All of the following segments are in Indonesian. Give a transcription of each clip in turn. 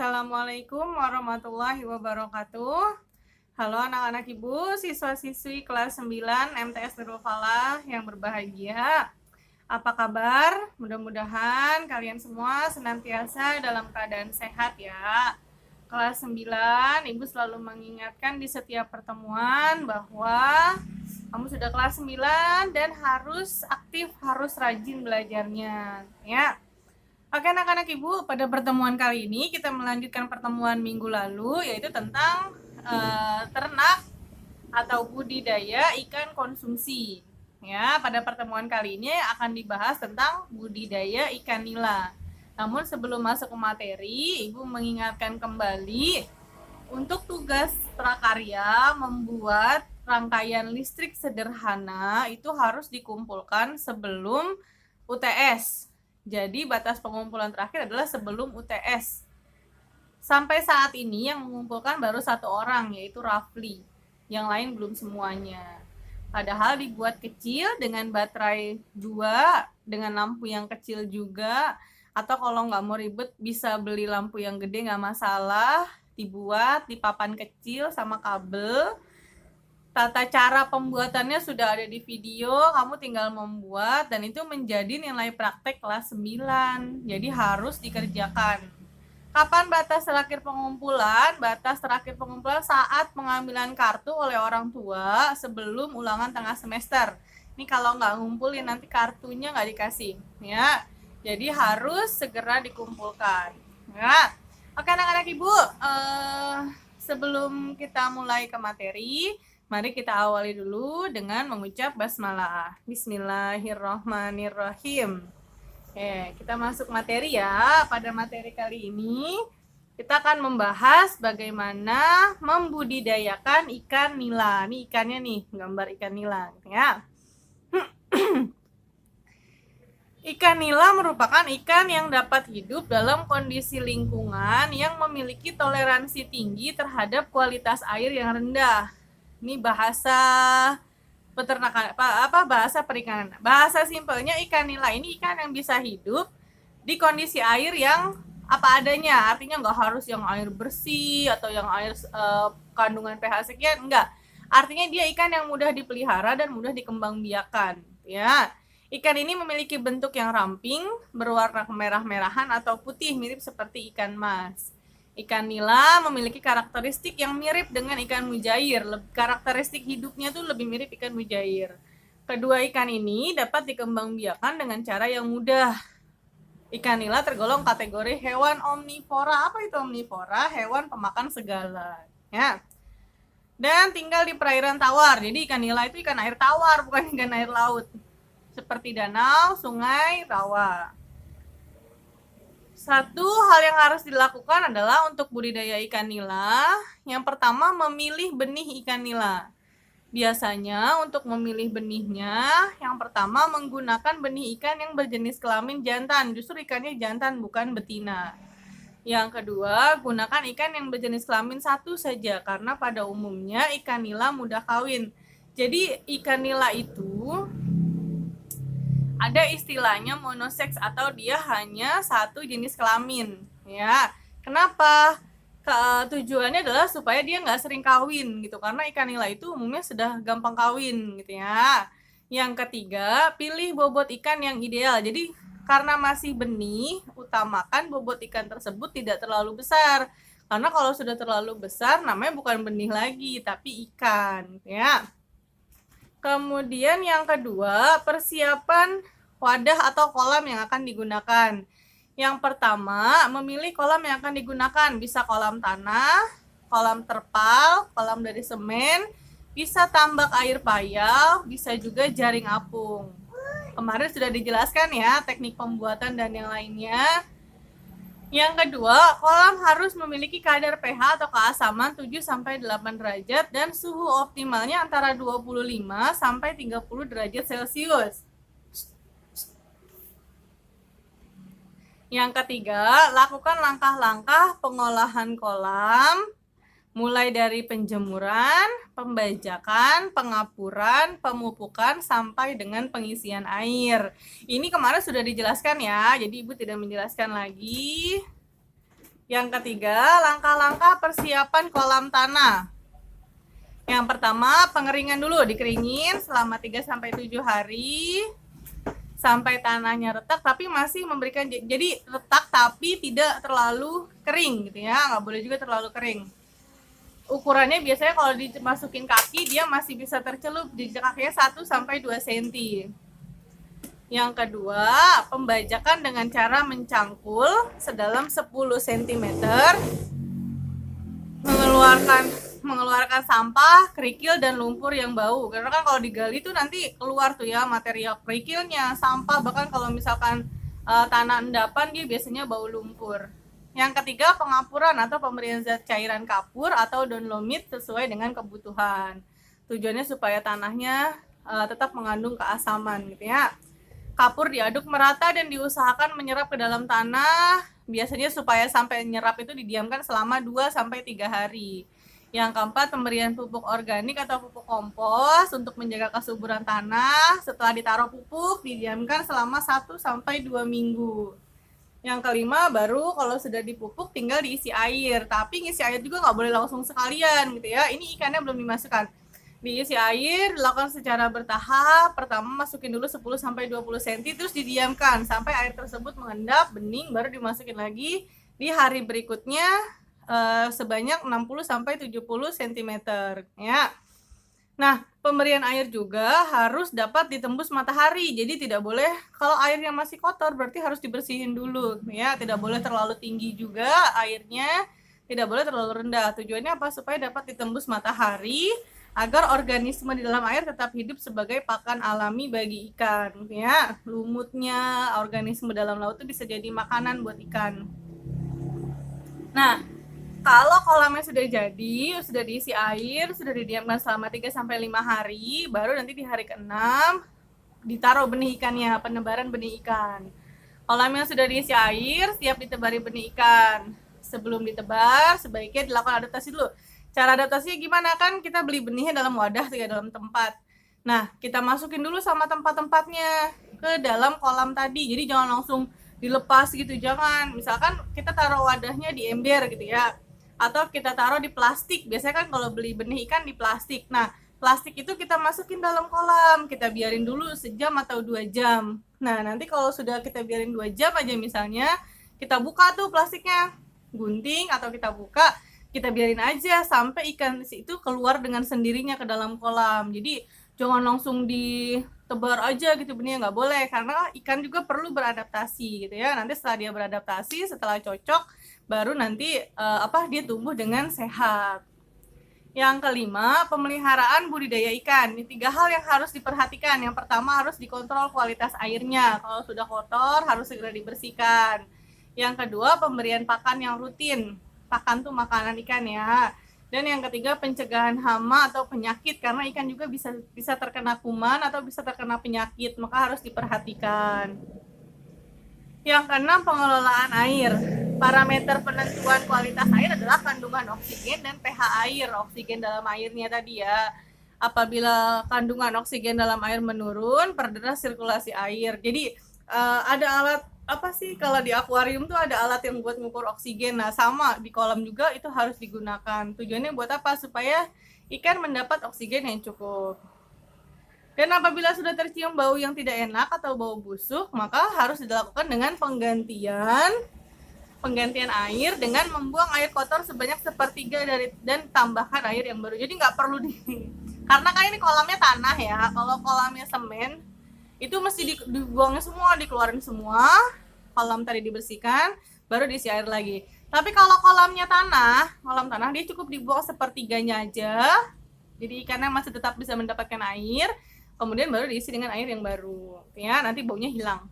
Assalamualaikum warahmatullahi wabarakatuh. Halo anak-anak ibu, siswa-siswi kelas 9 MTS Nurul Falah yang berbahagia. Apa kabar? Mudah-mudahan kalian semua senantiasa dalam keadaan sehat ya. Kelas 9, ibu selalu mengingatkan di setiap pertemuan bahwa kamu sudah kelas 9 dan harus aktif, harus rajin belajarnya ya. Oke anak-anak ibu, pada pertemuan kali ini kita melanjutkan pertemuan minggu lalu, yaitu tentang ternak atau budidaya ikan konsumsi. Ya, pada pertemuan kali ini akan dibahas tentang budidaya ikan nila. Namun sebelum masuk ke materi, ibu mengingatkan kembali untuk tugas prakarya membuat rangkaian listrik sederhana itu harus dikumpulkan sebelum UTS. Jadi batas pengumpulan terakhir adalah sebelum UTS. Sampai saat ini yang mengumpulkan baru 1 orang, yaitu Rafli. Yang lain belum semuanya. Padahal dibuat kecil dengan baterai 2, dengan lampu yang kecil juga. Atau kalau nggak mau ribet bisa beli lampu yang gede, nggak masalah. Dibuat di papan kecil sama kabel. Tata cara pembuatannya sudah ada di video, kamu tinggal membuat dan itu menjadi nilai praktek kelas 9. Jadi harus dikerjakan. Kapan batas terakhir pengumpulan? Batas terakhir pengumpulan saat pengambilan kartu oleh orang tua sebelum ulangan tengah semester. Ini kalau nggak ngumpulin nanti kartunya nggak dikasih ya. Jadi harus segera dikumpulkan ya. Oke anak-anak ibu, sebelum kita mulai ke materi, mari kita awali dulu dengan mengucap basmalah. Bismillahirrahmanirrahim. Kita masuk materi ya. Pada materi kali ini kita akan membahas bagaimana membudidayakan ikan nila. Ini ikannya nih, gambar ikan nila ya. Ikan nila merupakan ikan yang dapat hidup dalam kondisi lingkungan yang memiliki toleransi tinggi terhadap kualitas air yang rendah. Ini bahasa peternakan bahasa perikanan. Bahasa simpelnya ikan nila ini ikan yang bisa hidup di kondisi air yang apa adanya. Artinya nggak harus yang air bersih atau yang air kandungan pH sekian, enggak. Artinya dia ikan yang mudah dipelihara dan mudah dikembangbiakan ya. Ikan ini memiliki bentuk yang ramping, berwarna kemerah-merahan atau putih mirip seperti ikan mas. Ikan nila memiliki karakteristik yang mirip dengan ikan mujair. Karakteristik hidupnya tuh lebih mirip ikan mujair. Kedua ikan ini dapat dikembangbiakan dengan cara yang mudah. Ikan nila tergolong kategori hewan omnivora. Apa itu omnivora? Hewan pemakan segala. Ya. Dan tinggal di perairan tawar. Jadi ikan nila itu ikan air tawar, bukan ikan air laut. Seperti danau, sungai, rawa. Satu hal yang harus dilakukan adalah untuk budidaya ikan nila, yang pertama memilih benih ikan nila. Biasanya untuk memilih benihnya, yang pertama menggunakan benih ikan yang berjenis kelamin jantan. Justru ikannya jantan, bukan betina. Yang kedua, gunakan ikan yang berjenis kelamin satu saja, karena pada umumnya ikan nila mudah kawin. Jadi ikan nila itu ada istilahnya monoseks atau dia hanya satu jenis kelamin ya. Kenapa? Tujuannya adalah supaya dia nggak sering kawin gitu, karena ikan nila itu umumnya sudah gampang kawin gitu ya. Yang ketiga, pilih bobot ikan yang ideal. Jadi karena masih benih, utamakan bobot ikan tersebut tidak terlalu besar, karena kalau sudah terlalu besar namanya bukan benih lagi tapi ikan ya. Kemudian yang kedua, persiapan wadah atau kolam yang akan digunakan. Yang pertama, memilih kolam yang akan digunakan. Bisa kolam tanah, kolam terpal, kolam dari semen, bisa tambak air payau, bisa juga jaring apung. Kemarin sudah dijelaskan ya teknik pembuatan dan yang lainnya. Yang kedua, kolam harus memiliki kadar pH atau keasaman 7-8 derajat dan suhu optimalnya antara 25-30 derajat Celcius. Yang ketiga, lakukan langkah-langkah pengolahan kolam, mulai dari penjemuran, pembajakan, pengapuran, pemupukan, sampai dengan pengisian air. Ini kemarin sudah dijelaskan ya, jadi Ibu tidak menjelaskan lagi. Yang ketiga, langkah-langkah persiapan kolam tanah. Yang pertama, pengeringan dulu, dikeringin selama 3-7 hari sampai tanahnya retak tapi masih memberikan, jadi retak tapi tidak terlalu kering gitu ya, nggak boleh juga terlalu kering. Ukurannya biasanya kalau dimasukin kaki dia masih bisa tercelup di kakinya 1-2 cm. Yang kedua, pembajakan dengan cara mencangkul sedalam 10 cm, mengeluarkan sampah, kerikil, dan lumpur yang bau. Karena kan kalau digali tuh nanti keluar tuh ya material kerikilnya, sampah, bahkan kalau misalkan tanah endapan dia biasanya bau lumpur. Yang ketiga, pengapuran atau pemberian zat cairan kapur atau donlomit sesuai dengan kebutuhan. Tujuannya supaya tanahnya tetap mengandung keasaman gitu ya. Kapur diaduk merata dan diusahakan menyerap ke dalam tanah. Biasanya supaya sampai nyerap itu didiamkan selama 2-3 hari. Yang keempat, pemberian pupuk organik atau pupuk kompos untuk menjaga kesuburan tanah. Setelah ditaruh pupuk, didiamkan selama 1-2 minggu. Yang kelima, baru kalau sudah dipupuk tinggal diisi air. Tapi ngisi air juga nggak boleh langsung sekalian gitu ya. Ini ikannya belum dimasukkan. Diisi air, dilakukan secara bertahap. Pertama masukin dulu 10-20 cm, terus didiamkan sampai air tersebut mengendap, bening, baru dimasukin lagi di hari berikutnya sebanyak 60-70 cm ya. Nah, pemberian air juga harus dapat ditembus matahari. Jadi tidak boleh, kalau airnya masih kotor berarti harus dibersihin dulu ya. Tidak boleh terlalu tinggi juga airnya, tidak boleh terlalu rendah. Tujuannya apa? Supaya dapat ditembus matahari agar organisme di dalam air tetap hidup sebagai pakan alami bagi ikan ya. Lumutnya organisme dalam laut itu bisa jadi makanan buat ikan. Nah, kalau kolamnya sudah jadi, sudah diisi air, sudah didiamkan selama 3-5 hari, baru nanti di hari ke-6 ditaruh benih ikannya, penebaran benih ikan. Kolamnya sudah diisi air, siap ditebari benih ikan. Sebelum ditebar, sebaiknya dilakukan adaptasi dulu. Cara adaptasinya gimana? Kan kita beli benihnya dalam wadah, tidak dalam tempat. Nah, kita masukin dulu sama tempat-tempatnya ke dalam kolam tadi. Jadi jangan langsung dilepas gitu, jangan. Misalkan kita taruh wadahnya di ember gitu ya, atau kita taruh di plastik. Biasanya kan kalau beli benih ikan di plastik. Nah, plastik itu kita masukin dalam kolam, kita biarin dulu sejam atau 2 jam. Nah, nanti kalau sudah kita biarin 2 jam aja misalnya, kita buka tuh plastiknya, gunting atau kita buka, kita biarin aja sampai ikan itu keluar dengan sendirinya ke dalam kolam. Jadi jangan langsung ditebar aja gitu benihnya, nggak boleh, karena ikan juga perlu beradaptasi gitu ya. Nanti setelah dia beradaptasi, setelah cocok, baru nanti dia tumbuh dengan sehat. Yang kelima, pemeliharaan budidaya ikan. Ini 3 hal yang harus diperhatikan. Yang pertama, harus dikontrol kualitas airnya. Kalau sudah kotor harus segera dibersihkan. Yang kedua, pemberian pakan yang rutin. Pakan tuh makanan ikan ya. Dan yang ketiga, pencegahan hama atau penyakit, karena ikan juga bisa terkena kuman atau bisa terkena penyakit, maka harus diperhatikan. Yang keenam, pengelolaan air. Parameter penentuan kualitas air adalah kandungan oksigen dan pH air. Oksigen dalam airnya tadi ya. Apabila kandungan oksigen dalam air menurun, perderas sirkulasi air. Jadi ada alat kalau di akuarium tuh ada alat yang buat mengukur oksigen. Nah, sama di kolam juga itu harus digunakan. Tujuannya buat apa? Supaya ikan mendapat oksigen yang cukup. Dan apabila sudah tercium bau yang tidak enak atau bau busuk, maka harus dilakukan dengan penggantian air dengan membuang air kotor sebanyak 1/3 dan tambahkan air yang baru. Jadi nggak perlu karena kan ini kolamnya tanah ya. Kalau kolamnya semen itu mesti dibuangnya semua, dikeluarin semua, kolam tadi dibersihkan, baru diisi air lagi. Tapi kalau kolam tanah dia cukup dibuang 1/3-nya aja, jadi ikannya masih tetap bisa mendapatkan air, kemudian baru diisi dengan air yang baru ya, nanti baunya hilang.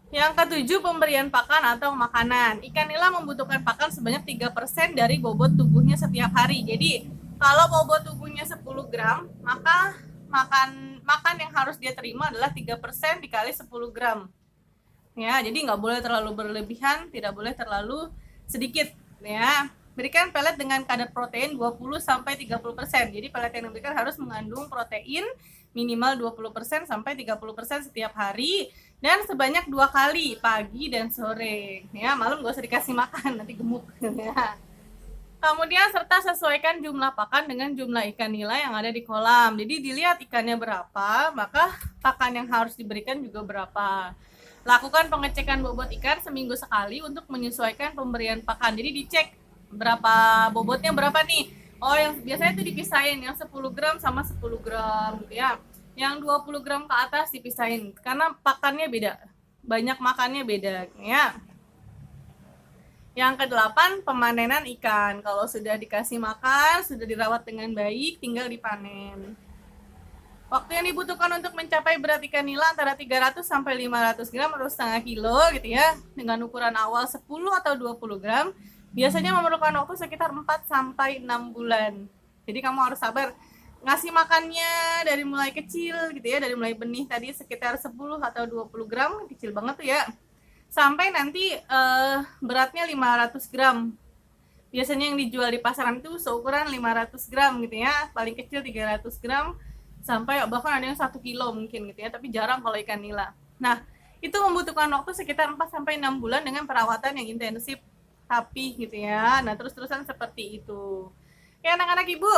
Yang ketujuh, pemberian pakan atau makanan. Ikan nila membutuhkan pakan sebanyak 3% dari bobot tubuhnya setiap hari. Jadi kalau bobot tubuhnya 10 gram, maka makan yang harus dia terima adalah 3% dikali 10 gram ya. Jadi nggak boleh terlalu berlebihan, tidak boleh terlalu sedikit ya. Berikan pelet dengan kadar protein 20-30%. Jadi pelet yang diberikan harus mengandung protein minimal 20% sampai 30% setiap hari, dan sebanyak 2 kali, pagi dan sore. Ya, malam gak usah dikasih makan, nanti gemuk. Ya. Kemudian serta sesuaikan jumlah pakan dengan jumlah ikan nila yang ada di kolam. Jadi dilihat ikannya berapa, maka pakan yang harus diberikan juga berapa. Lakukan pengecekan bobot ikan seminggu sekali untuk menyesuaikan pemberian pakan. Jadi dicek berapa bobotnya berapa nih. Oh, yang biasanya itu dipisahin yang 10 gram sama 10 gram gitu ya. Yang 20 gram ke atas dipisahin karena pakannya beda. Banyak makannya beda ya. Yang ke-8, pemanenan ikan. Kalau sudah dikasih makan, sudah dirawat dengan baik, tinggal dipanen. Waktu yang dibutuhkan untuk mencapai berat ikan nila antara 300 sampai 500 gram atau setengah kilo gitu ya. Dengan ukuran awal 10 atau 20 gram, biasanya memerlukan waktu sekitar 4 sampai 6 bulan. Jadi kamu harus sabar. Ngasih makannya dari mulai kecil gitu ya, dari mulai benih tadi sekitar 10 atau 20 gram, kecil banget tuh ya. Sampai nanti beratnya 500 gram. Biasanya yang dijual di pasaran itu seukuran 500 gram gitu ya, paling kecil 300 gram sampai bahkan ada yang 1 kilo mungkin gitu ya, tapi jarang kalau ikan nila. Nah, itu membutuhkan waktu sekitar 4 sampai 6 bulan dengan perawatan yang intensif tapi gitu ya. Nah, terus-terusan seperti itu. Ya anak-anak Ibu.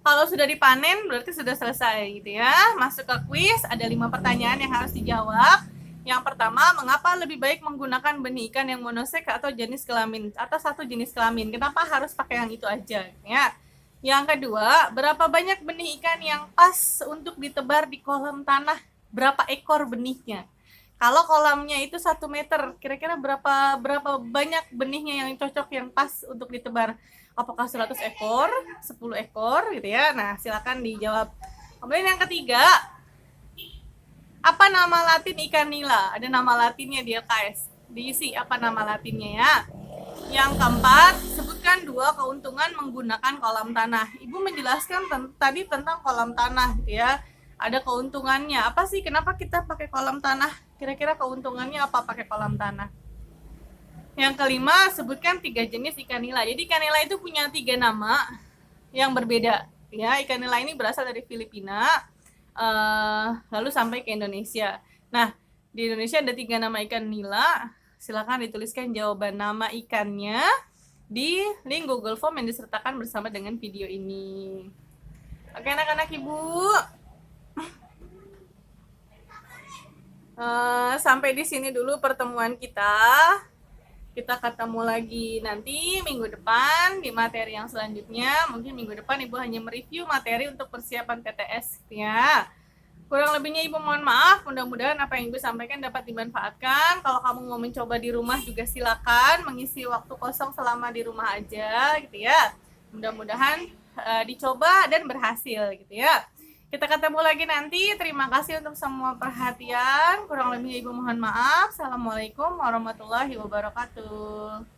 Kalau sudah dipanen berarti sudah selesai gitu ya. Masuk ke kuis, ada 5 pertanyaan yang harus dijawab. Yang pertama, mengapa lebih baik menggunakan benih ikan yang monoseks atau jenis kelamin atau satu jenis kelamin? Kenapa harus pakai yang itu aja? Ya. Yang kedua, berapa banyak benih ikan yang pas untuk ditebar di kolam tanah? Berapa ekor benihnya? Kalau kolamnya itu 1 meter, kira-kira berapa banyak benihnya yang cocok yang pas untuk ditebar? Apakah 100 ekor, 10 ekor gitu ya? Nah, silakan dijawab. Kemudian yang ketiga, apa nama latin ikan nila? Ada nama latinnya di LKS. Diisi apa nama latinnya ya. Yang keempat, sebutkan 2 keuntungan menggunakan kolam tanah. Ibu menjelaskan tadi tentang kolam tanah gitu ya. Ada keuntungannya. Apa sih kenapa kita pakai kolam tanah? Kira-kira keuntungannya apa pakai kolam tanah? Yang kelima, sebutkan 3 jenis ikan nila. Jadi ikan nila itu punya 3 nama yang berbeda. Ya, ikan nila ini berasal dari Filipina. Lalu sampai ke Indonesia. Nah, di Indonesia ada 3 nama ikan nila. Silakan dituliskan jawaban nama ikannya di link Google Form yang disertakan bersama dengan video ini. Oke anak-anak Ibu. Sampai di sini dulu pertemuan kita. Kita ketemu lagi nanti minggu depan di materi yang selanjutnya. Mungkin minggu depan Ibu hanya mereview materi untuk persiapan TTS ya. Kurang lebihnya Ibu mohon maaf. Mudah-mudahan apa yang Ibu sampaikan dapat dimanfaatkan. Kalau kamu mau mencoba di rumah juga silakan mengisi waktu kosong selama di rumah aja gitu ya. Mudah-mudahan dicoba dan berhasil gitu ya. Kita ketemu lagi nanti. Terima kasih untuk semua perhatian. Kurang lebihnya Ibu mohon maaf. Assalamualaikum warahmatullahi wabarakatuh.